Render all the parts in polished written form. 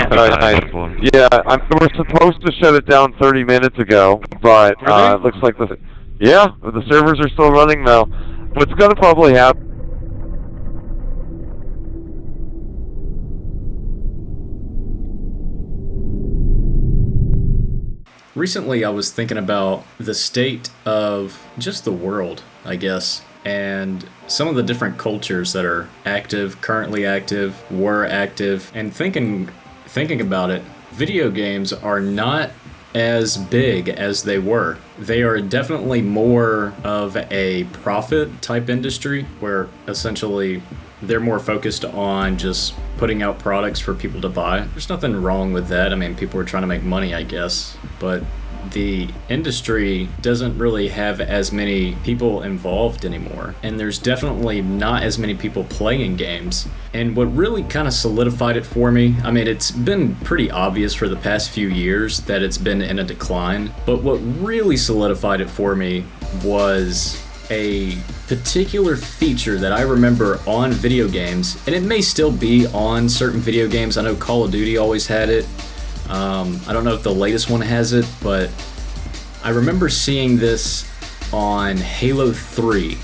Nice. Yeah, we're supposed to shut it down 30 minutes ago, but it looks like the servers are still running now. What's going to probably happen? Recently, I was thinking about the state of just the world, I guess, and some of the different cultures that are active, currently active, were active, and thinking about it, video games are not as big as they were. They are definitely more of a profit type industry where essentially they're more focused on just putting out products for people to buy. There's nothing wrong with that. I mean, people are trying to make money, I guess, but the industry doesn't really have as many people involved anymore, and there's definitely not as many people playing games. And what really kind of solidified it for me, I mean, it's been pretty obvious for the past few years that it's been in a decline, but what really solidified it for me was a particular feature that I remember on video games, and it may still be on certain video games. I know Call of Duty always had it. I don't know if the latest one has it, but I remember seeing this on Halo 3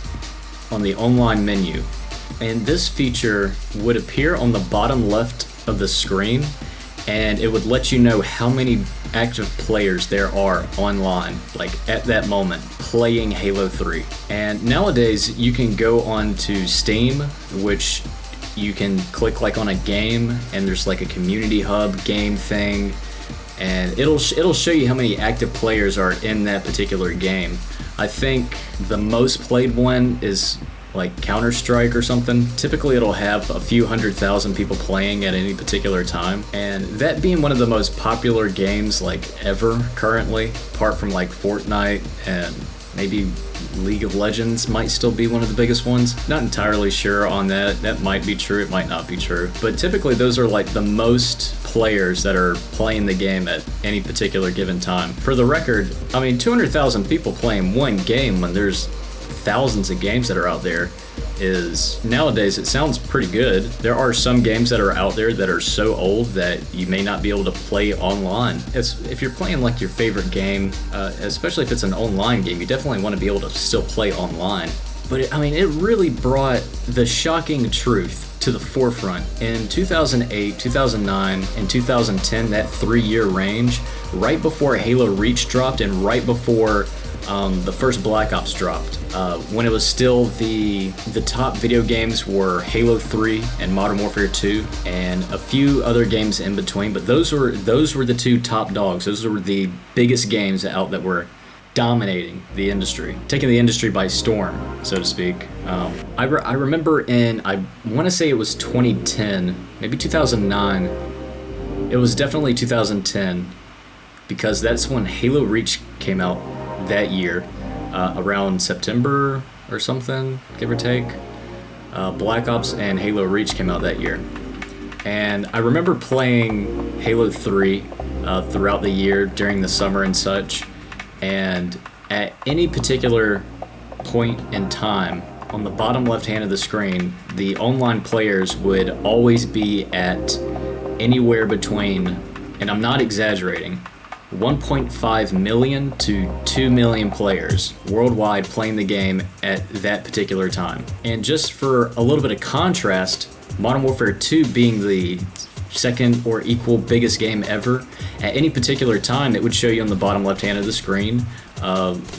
on the online menu. And this feature would appear on the bottom left of the screen, and it would let you know how many active players there are online, like at that moment, playing Halo 3. And nowadays, you can go onto Steam, which you can click like on a game, and there's like a community hub game thing, and it'll show you how many active players are in that particular game. I think the most played one is like Counter-Strike or something. Typically it'll have a few 100,000 people playing at any particular time, and that being one of the most popular games like ever currently, apart from like Fortnite and maybe League of Legends might still be one of the biggest ones. Not entirely sure on that. That might be true, it might not be true. But typically those are like the most players that are playing the game at any particular given time. For the record, I mean, 200,000 people playing one game when there's thousands of games that are out there is, nowadays, it sounds pretty good. There are some games that are out there that are so old that you may not be able to play online. If you're playing like your favorite game, especially if it's an online game, you definitely want to be able to still play online. But it really brought the shocking truth to the forefront. In 2008, 2009, and 2010, that 3-year range, right before Halo Reach dropped and right before the first Black Ops dropped, when it was still the top video games were Halo 3 and Modern Warfare 2 and a few other games in between, but those were the two top dogs. Those were the biggest games out that were dominating the industry, taking the industry by storm, so to speak. I remember I want to say it was 2010, maybe 2009. It was definitely 2010, because that's when Halo Reach came out that year, around September or something, give or take. Black Ops and Halo Reach came out that year. And I remember playing Halo 3 throughout the year during the summer and such. And at any particular point in time, on the bottom left hand of the screen, the online players would always be at anywhere between, and I'm not exaggerating, 1.5 million to 2 million players worldwide playing the game at that particular time. And just for a little bit of contrast, Modern Warfare 2 being the second or equal biggest game ever, at any particular time it would show you on the bottom left hand of the screen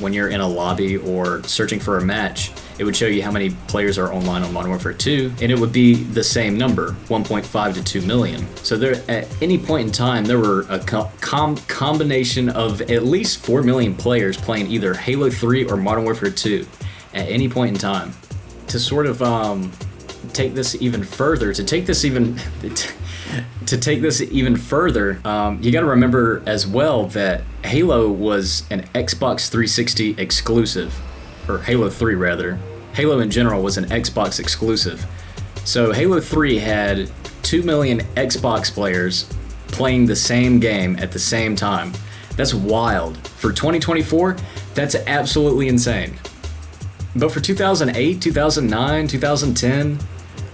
when you're in a lobby or searching for a match. It would show you how many players are online on Modern Warfare 2, and it would be the same number, 1.5 to 2 million. So there, at any point in time, there were a combination of at least 4 million players playing either Halo 3 or Modern Warfare 2 at any point in time. To sort of take this even further, you got to remember as well that Halo was an Xbox 360 exclusive, or Halo 3 rather. Halo in general was an Xbox exclusive. So Halo 3 had 2 million Xbox players playing the same game at the same time. That's wild. For 2024, that's absolutely insane. But for 2008, 2009, 2010,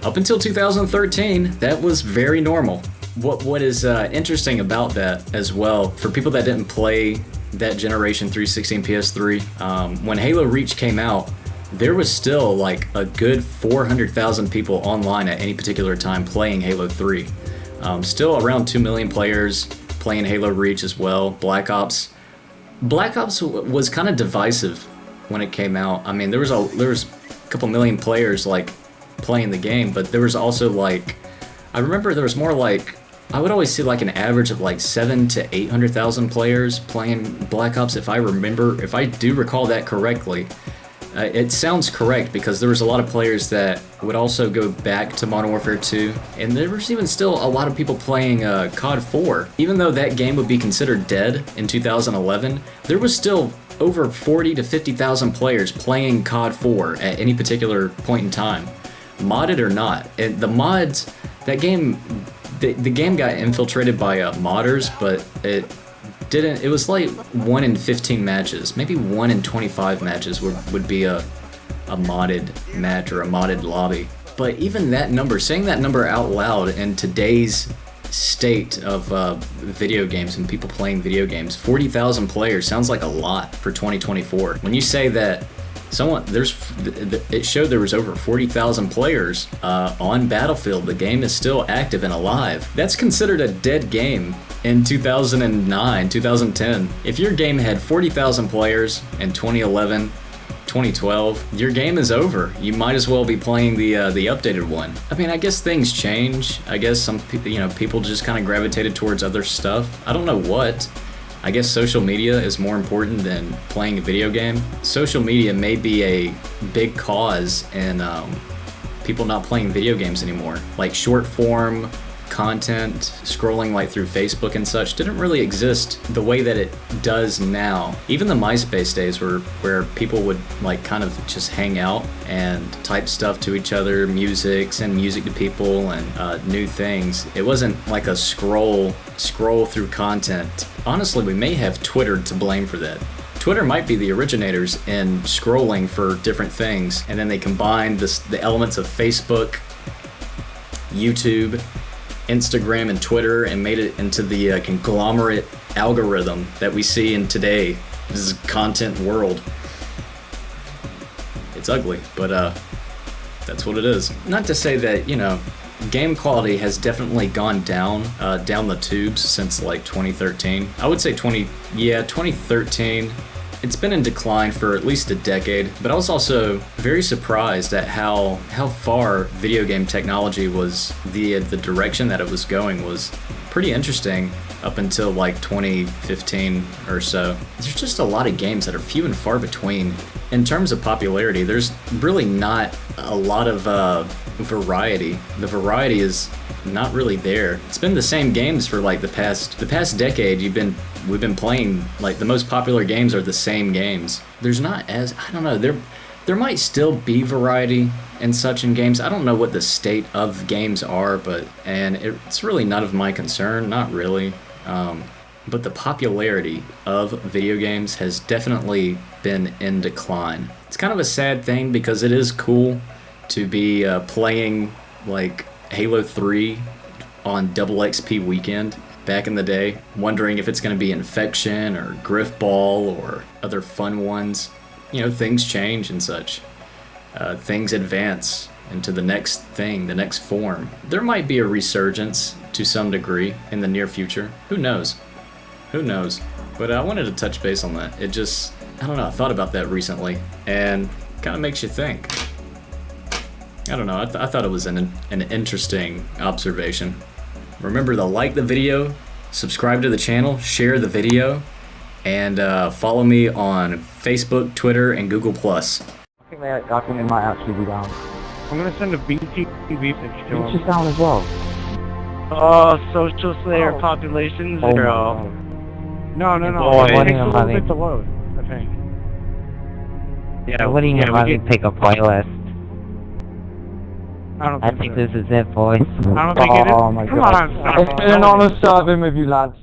up until 2013, that was very normal. what is interesting about that as well, for people that didn't play that generation 360 and PS3, when Halo Reach came out, there was still like a good 400,000 people online at any particular time playing Halo 3. Still around 2 million players playing Halo Reach as well. Black Ops was kind of divisive when it came out. I mean, there was a couple million players like playing the game, but there was also like, I remember there was more like, I would always see like an average of like 700,000 to 800,000 players playing Black Ops, if I do recall that correctly. It sounds correct, because there was a lot of players that would also go back to Modern Warfare 2, and there was even still a lot of people playing COD 4. Even though that game would be considered dead in 2011, there was still over 40 to 50,000 players playing COD 4 at any particular point in time, modded or not. And the mods, that game, the game got infiltrated by modders, but it was like 1 in 15 matches, maybe 1 in 25 matches would be a modded match or a modded lobby. But even that number, saying that number out loud in today's state of video games and people playing video games, 40,000 players sounds like a lot for 2024. When you say that it showed there was over 40,000 players on Battlefield, the game is still active and alive. That's considered a dead game in 2009, 2010. If your game had 40,000 players in 2011, 2012, your game is over. You might as well be playing the updated one. I mean, I guess things change. I guess some people just kind of gravitated towards other stuff. I don't know what. I guess social media is more important than playing a video game. Social media may be a big cause in people not playing video games anymore. Like short form content, scrolling like through Facebook and such, didn't really exist the way that it does now. Even the MySpace days where people would like kind of just hang out and type stuff to each other, send music to people, and new things. It wasn't like a scroll through content. Honestly, we may have Twitter to blame for that. Twitter might be the originators in scrolling for different things, and then they combined the elements of Facebook, YouTube, Instagram, and Twitter, and made it into the conglomerate algorithm that we see in today's content world. It's ugly, but that's what it is. Not to say that, game quality has definitely gone down the tubes since like 2013. I would say 2013. It's been in decline for at least a decade, but I was also very surprised at how far video game technology was, the direction that it was going was pretty interesting up until like 2015 or so. There's just a lot of games that are few and far between. In terms of popularity, there's really not a lot of variety. The variety is not really there. It's been the same games for like the past decade. We've been playing, like, the most popular games are the same games. There's not I don't know, there might still be variety and such in games. I don't know what the state of games are, and it's really none of my concern, not really. But the popularity of video games has definitely been in decline. It's kind of a sad thing, because it is cool to be playing like Halo 3 on Double XP weekend back in the day, wondering if it's going to be Infection or Griffball or other fun ones. Things change and such. Things advance into the next thing, the next form. There might be a resurgence to some degree in the near future. Who knows? But I wanted to touch base on that. I don't know, I thought about that recently, and kind of makes you think. I don't know, I thought it was an interesting observation. Remember to like the video, subscribe to the channel, share the video, and follow me on Facebook, Twitter, and Google+. I think that document might actually be down. I'm gonna send a BT message to him. It's just down as well. Oh, social slayer population 0. No. Boy. It takes a little bit to load, I think. Yeah, letting him pick a playlist. I think this is it, boys. I don't think it is. Oh my Come god. on, stop. It's been an honor serving with you, lads.